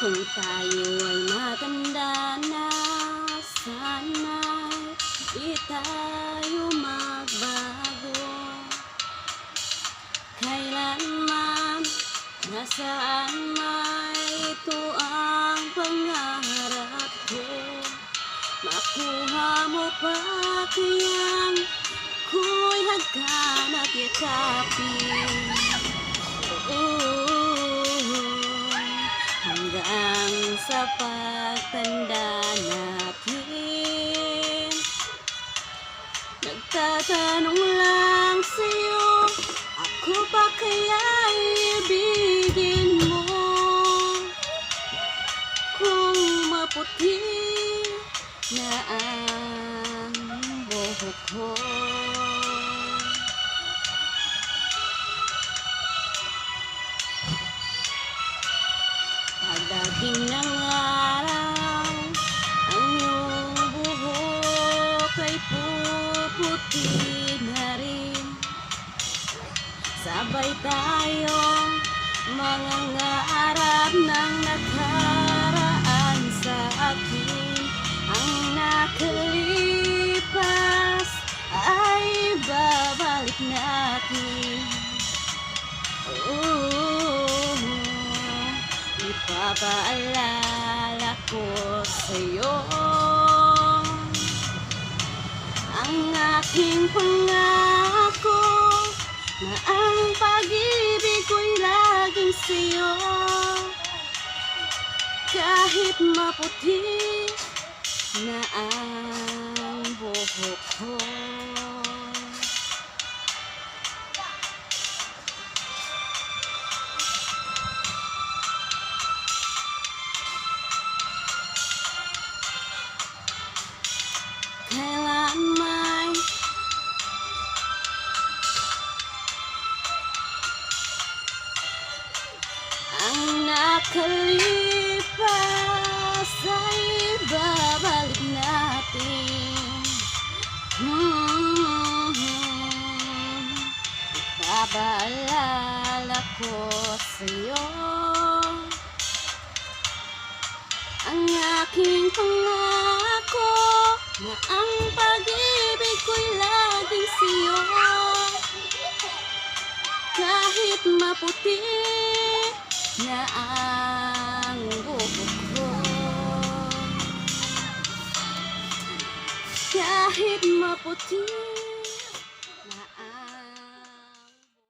Kung tayo ay matanda na, sana'y di tayo magbago. Kailanman, nasaan may ito ang pangarap ko. Makuha mo pa kayang ako'y hagkan at yakapin. Hanggang sa pagtanda natin, nagtatanong lang sa'yo, ako ba kaya'y ibigin mo? Kung maputi na ang buhok ko, pagdating ng araw, ang iyong buhok ay puputi na rin. Sabay tayong mangangarap ng nakaraan sa akin. Ang nakalipas ay babalik natin. Ipapaalala ko sa'yo ang aking pangako, na ang pag-ibig ko'y laging sa'yo. Kahit maputi na ang buhok ko, kailanman ang nakalipas ay babalik natin. Ipapaalala ko sa'yo ang aking pangako, na ang pag-ibig ko'y laging sa'yo. Kahit maputi na ang buhok ko, kahit maputi